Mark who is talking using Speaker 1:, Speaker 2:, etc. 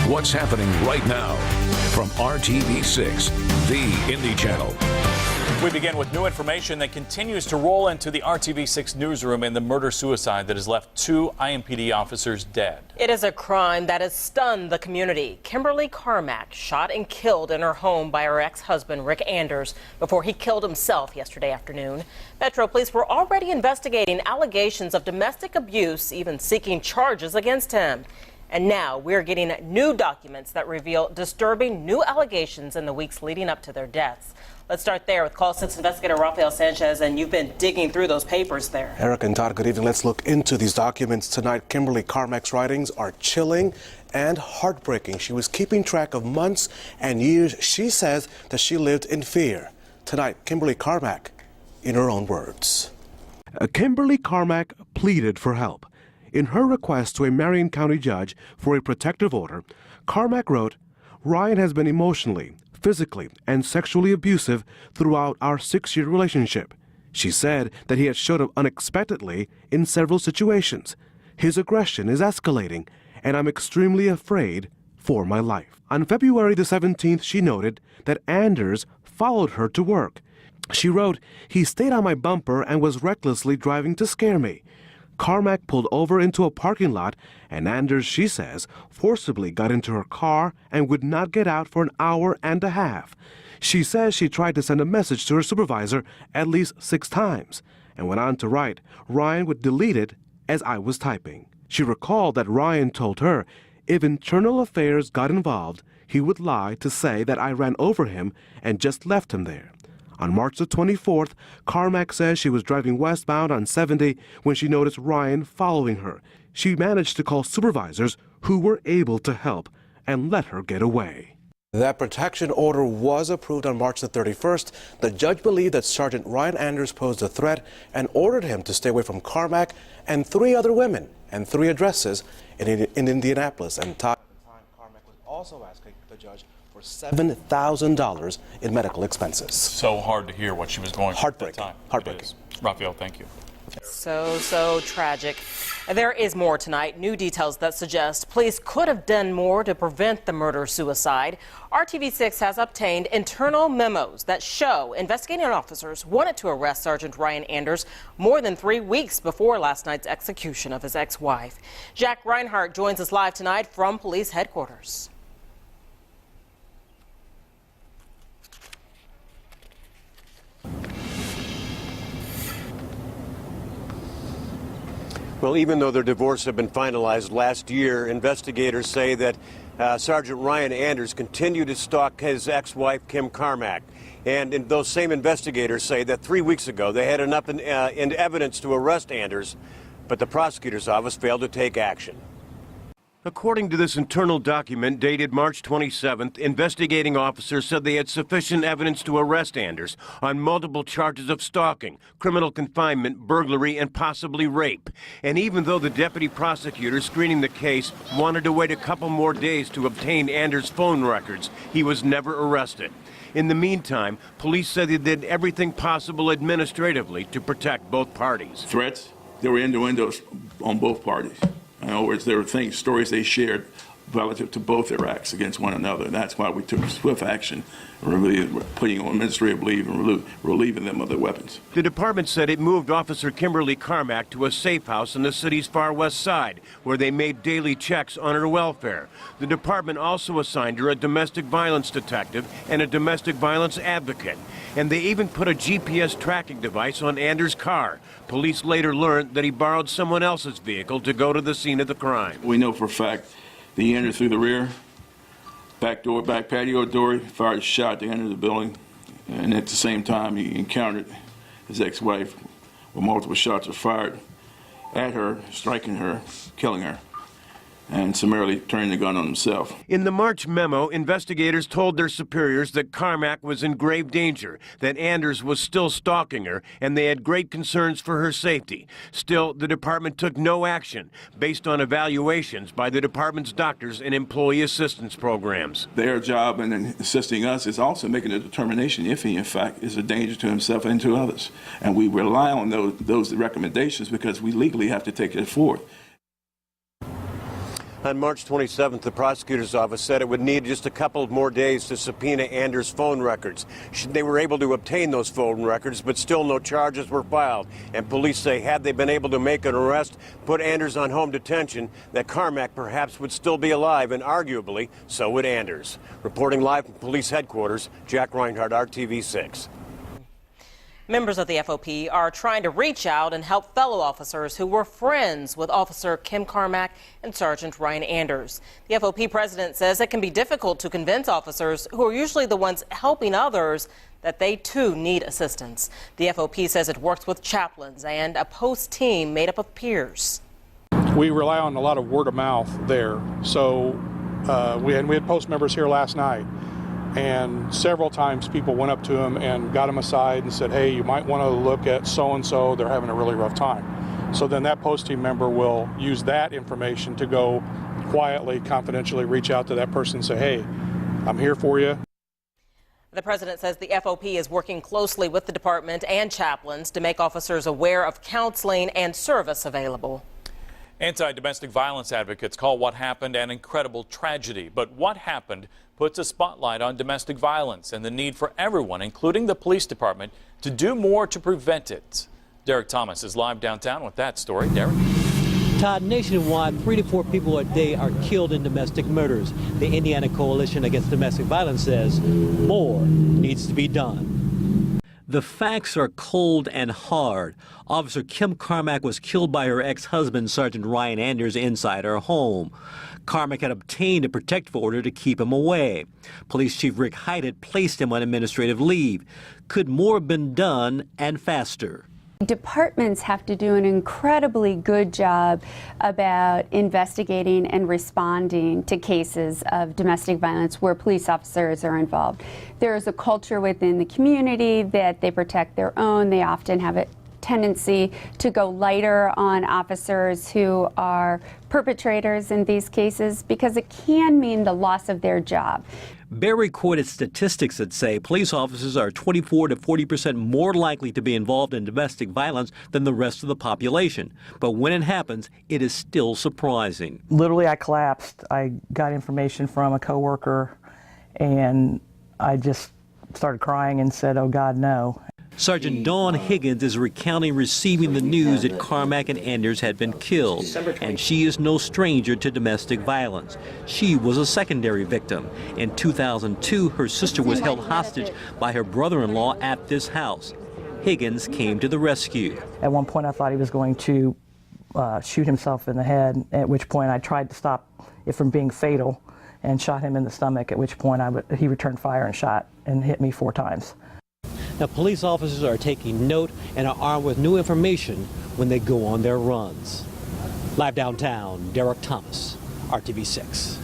Speaker 1: What's happening right now from RTV6, the Indie Channel.
Speaker 2: We begin with new information that continues to roll into the RTV6 newsroom in the murder-suicide that has left 2 IMPD officers dead.
Speaker 3: It is a crime that has stunned the community. Kimberly Carmack shot and killed in her home by her ex-husband, Rick Anders, before he killed himself yesterday afternoon. Metro Police were already investigating allegations of domestic abuse, even seeking charges against him. And now we're getting new documents that reveal disturbing new allegations in the weeks leading up to their deaths. Let's start there with Call 6 investigator Rafael Sanchez, and you've been digging through those papers there.
Speaker 4: Eric and Todd, good evening. Let's look into these documents tonight. Kimberly Carmack's writings are chilling and heartbreaking. She was keeping track of months and years. She says that she lived in fear. Tonight, Kimberly Carmack, in her own words. Kimberly Carmack pleaded for help. In her request to a Marion County judge for a protective order, Carmack wrote, "Ryan has been emotionally, physically, and sexually abusive throughout our 6-year relationship." She said that he had showed up unexpectedly in several situations. "His aggression is escalating, and I'm extremely afraid for my life." On February the 17th, she noted that Anders followed her to work. She wrote, "He stayed on my bumper and was recklessly driving to scare me." Carmack pulled over into a parking lot, and Anders, she says, forcibly got into her car and would not get out for an hour and a half. She says she tried to send a message to her supervisor at least 6 times, and went on to write, "Ryan would delete it as I was typing." She recalled that Ryan told her if internal affairs got involved, he would lie to say that I ran over him and just left him there. On March the 24th, Carmack says she was driving westbound on 70 when she noticed Ryan following her. She managed to call supervisors who were able to help and let her get away. That protection order was approved on March the 31st. The judge believed that Sergeant Ryan Anders posed a threat and ordered him to stay away from Carmack and 3 other women and 3 addresses in Indianapolis. And Todd, at the time, Carmack was also asking the judge for $7,000 in medical expenses.
Speaker 2: So hard to hear what she was going through at that time.
Speaker 4: Heartbreaking.
Speaker 2: Rafael, thank you.
Speaker 3: So tragic. There is more tonight. New details that suggest police could have done more to prevent the murder-suicide. RTV6 has obtained internal memos that show investigating officers wanted to arrest Sergeant Ryan Anders more than 3 weeks before last night's execution of his ex-wife. Jack Reinhart joins us live tonight from police headquarters.
Speaker 5: Well, even though their divorce had been finalized last year, investigators say that Sergeant Ryan Anders continued to stalk his ex-wife, Kim Carmack. And those same investigators say that 3 weeks ago they had enough in evidence to arrest Anders, but the prosecutor's office failed to take action. According to this internal document dated March 27th, investigating officers said they had sufficient evidence to arrest Anders on multiple charges of stalking, criminal confinement, burglary, and possibly rape. And even though the deputy prosecutor screening the case wanted to wait a couple more days to obtain Anders' phone records, he was never arrested. In the meantime, police said they did everything possible administratively to protect both parties.
Speaker 6: Threats, there were innuendos on both parties. In other words, there were stories they shared relative to both their acts against one another. And that's why we took swift action, putting on administrative leave and relieving them of their weapons.
Speaker 5: The department said it moved Officer Kimberly Carmack to a safe house on the city's far west side, where they made daily checks on her welfare. The department also assigned her a domestic violence detective and a domestic violence advocate. And they even put a GPS tracking device on Anders' car. Police later learned that he borrowed someone else's vehicle to go to the scene of the crime.
Speaker 6: We know for a fact that he entered through the rear, back patio door, he fired a shot to enter the building, and at the same time he encountered his ex-wife where multiple shots were fired at her, striking her, killing her, and summarily turning the gun on himself.
Speaker 5: In the March memo, investigators told their superiors that Carmack was in grave danger, that Anders was still stalking her, and they had great concerns for her safety. Still, the department took no action based on evaluations by the department's doctors and employee assistance programs.
Speaker 6: Their job in assisting us is also making a determination if he, in fact, is a danger to himself and to others. And we rely on those recommendations because we legally have to take it forward.
Speaker 5: On March 27th, the prosecutor's office said it would need just a couple more days to subpoena Anders' phone records. They were able to obtain those phone records, but still no charges were filed. And police say had they been able to make an arrest, put Anders on home detention, that Carmack perhaps would still be alive, and arguably, so would Anders. Reporting live from police headquarters, Jack Reinhardt, RTV6.
Speaker 3: Members of the FOP are trying to reach out and help fellow officers who were friends with Officer Kim Carmack and Sergeant Ryan Anders. The FOP president says it can be difficult to convince officers, who are usually the ones helping others, that they too need assistance. The FOP says it works with chaplains and a post team made up of peers.
Speaker 7: We rely on a lot of word of mouth there. So we had post members here last night. And several times people went up to him and got him aside and said, hey, you might want to look at so-and-so, they're having a really rough time. So then that post team member will use that information to go quietly, confidentially reach out to that person and say, hey, I'm here for you.
Speaker 3: The president says the FOP is working closely with the department and chaplains to make officers aware of counseling and service available.
Speaker 2: Anti-domestic violence advocates call what happened an incredible tragedy. But what happened puts a spotlight on domestic violence and the need for everyone, including the police department, to do more to prevent it. Derek Thomas is live downtown with that story. Derek?
Speaker 8: Todd, nationwide, 3 to 4 people a day are killed in domestic murders. The Indiana Coalition Against Domestic Violence says more needs to be done. The facts are cold and hard. Officer Kim Carmack was killed by her ex-husband, Sergeant Ryan Anders, inside her home. Carmack had obtained a protective order to keep him away. Police Chief Rick Hyde had placed him on administrative leave. Could more have been done and faster?
Speaker 9: Departments have to do an incredibly good job about investigating and responding to cases of domestic violence where police officers are involved. There is a culture within the community that they protect their own. They often have a tendency to go lighter on officers who are perpetrators in these cases because it can mean the loss of their job.
Speaker 8: Barry quoted statistics that say police officers are 24 to 40% more likely to be involved in domestic violence than the rest of the population. But when it happens, it is still surprising.
Speaker 10: Literally, I collapsed. I got information from a coworker, and I just started crying and said, oh, God, no.
Speaker 8: Sergeant Dawn Higgins is recounting receiving the news that Carmack and Anders had been killed, and she is no stranger to domestic violence. She was a secondary victim. In 2002, her sister was held hostage by her brother-in-law at this house. Higgins came to the rescue.
Speaker 10: At one point, I thought he was going to shoot himself in the head, at which point I tried to stop it from being fatal and shot him in the stomach, at which point he returned fire and shot and hit me 4 times.
Speaker 8: Now, police officers are taking note and are armed with new information when they go on their runs. Live downtown, Derek Thomas, RTV6.